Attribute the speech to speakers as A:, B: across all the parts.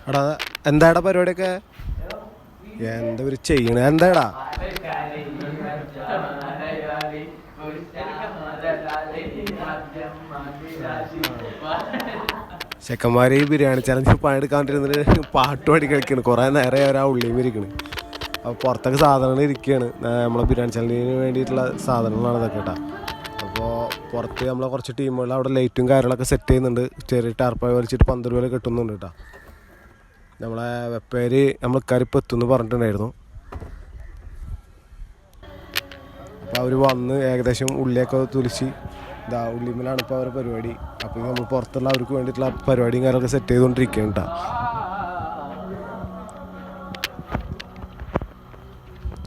A: എടാ എന്താടാ പരിപാടിയൊക്കെ? എന്താ ഒരു ചെയ്യണ എന്താടാ? ചെക്കന്മാര് ഈ ബിരിയാണി ചലഞ്ച് പണിയെടുക്കാണ്ടിരുന്നിട്ട് പാട്ട് പാടി കളിക്കണം. കുറേ നേരം അവർ ആ ഉള്ളിയും ഇരിക്കണം. അപ്പോൾ പുറത്തൊക്കെ സാധനങ്ങൾ ഇരിക്കുകയാണ്. നമ്മളെ ബിരിയാണി ചലഞ്ചിന് വേണ്ടിയിട്ടുള്ള സാധനങ്ങളാണ് ഇതൊക്കെ കേട്ടോ. അപ്പോൾ പുറത്ത് നമ്മളെ കുറച്ച് ടീമുകൾ അവിടെ ലൈറ്റും കാര്യങ്ങളൊക്കെ സെറ്റ് ചെയ്യുന്നുണ്ട്. ചെറിയ ടാർപ്പായ വലിച്ചിട്ട് 12 രൂപ കിട്ടുന്നുണ്ട് കേട്ടോ. നമ്മളെ വെപ്പേര് നമ്മൾ കരിപ്പ് എത്തുമെന്ന് പറഞ്ഞിട്ടുണ്ടായിരുന്നു. അപ്പോൾ അവർ വന്ന് ഏകദേശം ഉള്ളിയൊക്കെ തുലിച്ച് ഇതാ ഉള്ളിമേലാണ് ഇപ്പോൾ അവരുടെ പരിപാടി. അപ്പോൾ നമ്മൾ പുറത്തുള്ള അവർക്ക് വേണ്ടിയിട്ടുള്ള പരിപാടിയും കാര്യങ്ങളൊക്കെ സെറ്റ് ചെയ്തുകൊണ്ടിരിക്കുകയാണ് കേട്ടോ.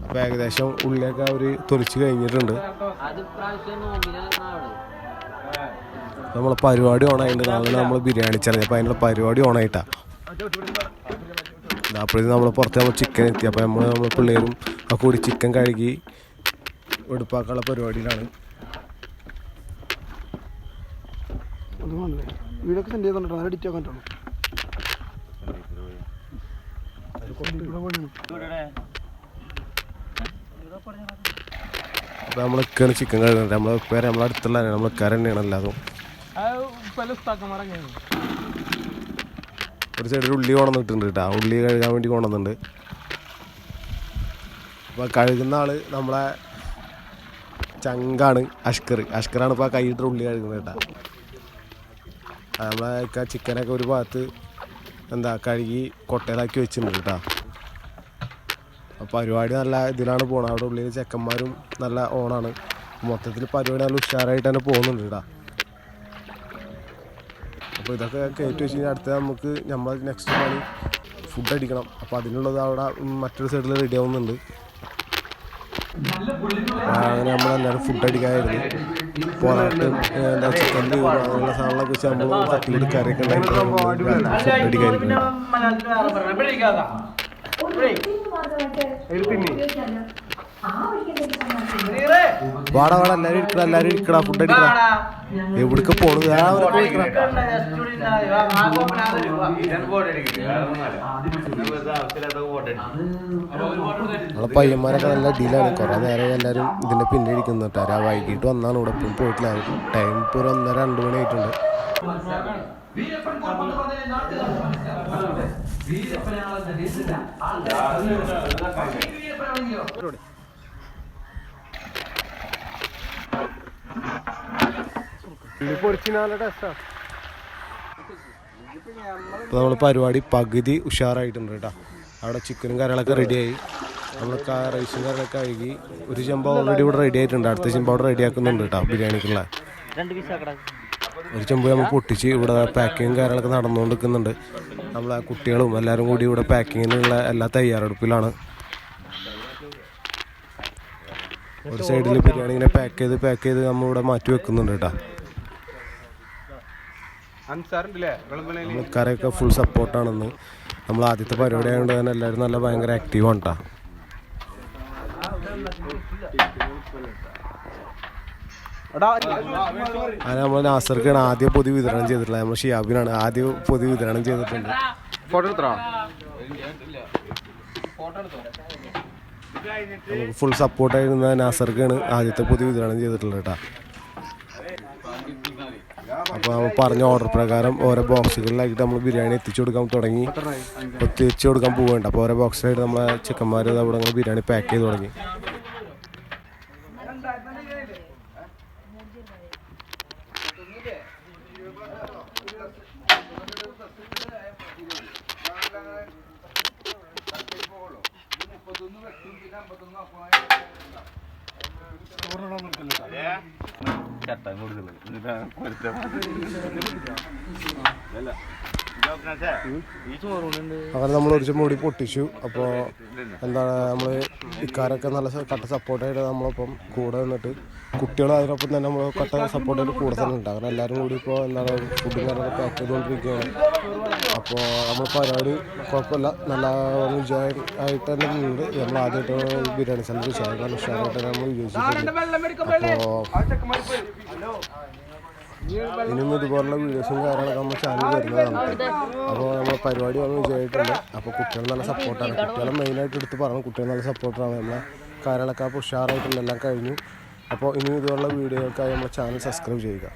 A: അപ്പോൾ ഏകദേശം ഉള്ളിയൊക്കെ അവർ തൊലിച്ച് കഴിഞ്ഞിട്ടുണ്ട്. നമ്മളെ പരിപാടി ഓണായിട്ടുണ്ട്. നാളെ നമ്മൾ ബിരിയാണി ചലഞ്ച്. അപ്പോൾ അതിനുള്ള പരിപാടി ഓണായിട്ടാണ്. അപ്പോഴേക്കും നമ്മൾ പുറത്ത് നമ്മൾ ചിക്കൻ എത്തി. അപ്പോൾ നമ്മൾ പിള്ളേരും ഒക്കെ കൂടി ചിക്കൻ കഴുകി വെടുപ്പാക്കാനുള്ള പരിപാടിയിലാണ്.
B: വീടൊക്കെ സെൻഡ് ചെയ്തോണ്ടോ എഡിറ്റ് ആക്കാൻ പറ്റുള്ളൂ.
A: അപ്പോൾ നമ്മളൊക്കെയാണ് ചിക്കൻ കഴുകുന്നത്. നമ്മളെ അടുത്തുള്ള നമ്മളൊക്കെ തന്നെയാണ് എല്ലാതും. ഒരു സൈഡിൽ ഉള്ളി കൊണ്ടുവന്നിട്ടുണ്ട് കേട്ടോ. ഉള്ളി കഴുകാൻ വേണ്ടി കൊണ്ടുവന്നിട്ടുണ്ട്. അപ്പോൾ കഴുകുന്ന ആൾ നമ്മളെ ചങ്കാണ് അഷ്കറാണ് ഇപ്പോൾ ആ കൈയിട്ട് ഉള്ളി കഴുകുന്നത് കേട്ടോ. നമ്മളെ ചിക്കനൊക്കെ ഒരു ഭാഗത്ത് കഴുകി കൊട്ടയിലാക്കി വെച്ചിട്ടുണ്ട് കേട്ടോ. അപ്പോൾ പരിപാടി നല്ല ഇതിലാണ് പോകുന്നത്. അവിടെ ഉള്ളിൽ ചെക്കന്മാരും നല്ല ഓണാണ്. മൊത്തത്തിൽ പരിപാടി നല്ല ഉഷാറായിട്ട് തന്നെ പോകുന്നുണ്ട് കേട്ടോ. അപ്പോൾ ഇതൊക്കെ കയറ്റി വെച്ച് കഴിഞ്ഞാൽ അടുത്ത നമുക്ക് നമ്മൾ നെക്സ്റ്റ് പണി ഫുഡ് അടിക്കണം. അപ്പോൾ അതിനുള്ളത് അവിടെ മറ്റൊരു സൈഡിൽ റെഡി ആവുന്നുണ്ട്. അങ്ങനെ നമ്മളെല്ലാവരും ഫുഡ് അടിക്കാനായിരുന്നു. പൊറാട്ടും ചിക്കൻ അങ്ങനെയുള്ള സാധനങ്ങളൊക്കെ വെച്ച് നമ്മൾ തട്ടിക്കൂടി കറിയൊക്കെ ഉണ്ടായിട്ട് ഫുഡ് അടിക്കായിരിക്കും. വാടാ എല്ലാവരും ഇരിക്കടാ ഫുഡ് അടിക്കടാ. എവിടേക്ക് പോണത്? നമ്മളെ പയ്യന്മാരൊക്കെ നല്ല ഡീലാണ്. കുറേ നേരം എല്ലാവരും ഇതിൻ്റെ പിന്നെ ഇരിക്കുന്നു കേട്ടോ. വൈകിട്ട് വന്നാണ് ഇവിടെ ഇപ്പം പോയിട്ടില്ല. ടൈം ഇപ്പോൾ ഒരു 1:30-2 മണി ആയിട്ടുണ്ട്. ഇപ്പോൾ നമ്മൾ പരിപാടി പകുതി ഉഷാറായിട്ടുണ്ട് കേട്ടോ. അവിടെ ചിക്കനും കാര്യങ്ങളൊക്കെ റെഡിയായി. നമ്മൾ റൈസും കാര്യങ്ങളൊക്കെ കഴുകി ഒരു ചെമ്പ് ഓൾറെഡി ഇവിടെ റെഡി ആയിട്ടുണ്ട്. അടുത്ത ചെമ്പ് അവിടെ റെഡി ആക്കുന്നുണ്ട് കേട്ടോ ബിരിയാണിക്കുള്ള. ഒരു ചെമ്പ് നമ്മൾ പൊട്ടിച്ച് ഇവിടെ പാക്കിങ്ങും കാര്യങ്ങളൊക്കെ നടന്നുകൊണ്ടിരിക്കുന്നുണ്ട്. നമ്മളെ കുട്ടികളും എല്ലാവരും കൂടി ഇവിടെ പാക്കിങ്ങിനുള്ള എല്ലാ തയ്യാറെടുപ്പിലാണ്. ഒരു സൈഡിൽ ബിരിയാണി ഇങ്ങനെ പാക്ക് ചെയ്ത് നമ്മളിവിടെ മാറ്റി വെക്കുന്നുണ്ട് കേട്ടോ. കറിയൊക്കെ ഫുൾ സപ്പോർട്ടാണെന്ന്. നമ്മൾ ആദ്യത്തെ പരിപാടി ആയതുകൊണ്ട് തന്നെ എല്ലാവരും നല്ല ഭയങ്കര ആക്റ്റീവാണ് കേട്ടോ. അങ്ങനെ നമ്മൾ നാസർക്കാണ് ആദ്യം പൊതി വിതരണം ചെയ്തിട്ടുള്ളത്. നമ്മൾ ഷിയാബിനാണ് ആദ്യം പൊതി വിതരണം ചെയ്തിട്ടുണ്ട്. ഫുൾ സപ്പോർട്ടായിരുന്ന നാസർക്കാണ് ആദ്യത്തെ പൊതി വിതരണം ചെയ്തിട്ടുള്ളത് കേട്ടോ. അപ്പോൾ നമ്മൾ പറഞ്ഞ ഓർഡർ പ്രകാരം ഓരോ ബോക്സുകളിലായിട്ട് നമ്മൾ ബിരിയാണി എത്തിച്ചു കൊടുക്കാൻ തുടങ്ങി. എത്തിച്ചു കൊടുക്കാൻ പോവുകയുണ്ട്. അപ്പോൾ ഓരോ ബോക്സിലായിട്ട് നമ്മളെ ചിക്കന്മാർ അവിടെ ബിരിയാണി പാക്ക് ചെയ്ത് തുടങ്ങി. അങ്ങനെ നമ്മൾ ഒരു മൂടി പൊട്ടിച്ചു. അപ്പോൾ എന്താണ് നമ്മൾ ഇക്കാരൊക്കെ നല്ല കട്ട സപ്പോർട്ടായിട്ട് നമ്മളിപ്പം കൂടെ നിന്നിട്ട് കുട്ടികളും അതിനൊപ്പം തന്നെ നമ്മൾ കട്ട സപ്പോർട്ടായിട്ട് കൂടെ തന്നെ ഉണ്ട്. അങ്ങനെ എല്ലാവരും കൂടി ഇപ്പോൾ എന്താണ് ഫുഡും കാര്യങ്ങളൊക്കെ പാക്ക് ചെയ്തുകൊണ്ടിരിക്കുകയാണ്. അപ്പോൾ നമ്മൾ പരിപാടി കുഴപ്പമില്ല, നല്ല വിജയമായിട്ട് തന്നെ ഉണ്ട്. നമ്മൾ ആദ്യമായിട്ട് ബിരിയാണി സ്ഥലത്ത് ഉഷാറായിട്ട് നമ്മൾ വിജയിച്ചിട്ടുണ്ട്. അപ്പോൾ ഇനിയും ഇതുപോലുള്ള വീഡിയോസും കാര്യങ്ങളൊക്കെ നമ്മൾ ചാനൽ വരുന്നതാണ്. അപ്പോൾ നമ്മൾ പരിപാടി വന്ന് വിജയമായിട്ടുണ്ട്. അപ്പോൾ കുട്ടികൾ നല്ല സപ്പോർട്ടാണ്. കുട്ടികളെ മെയിനായിട്ട് എടുത്ത് പറഞ്ഞു, കുട്ടികൾ നല്ല സപ്പോർട്ടാണ്. നമ്മളെ കാര്യങ്ങളൊക്കെ അപ്പോൾ ഉഷാറായിട്ടുള്ള എല്ലാം കഴിഞ്ഞു. അപ്പോൾ ഇനിയും ഇതുപോലുള്ള വീഡിയോകൾക്കായി നമ്മുടെ ചാനൽ സബ്സ്ക്രൈബ് ചെയ്യുക.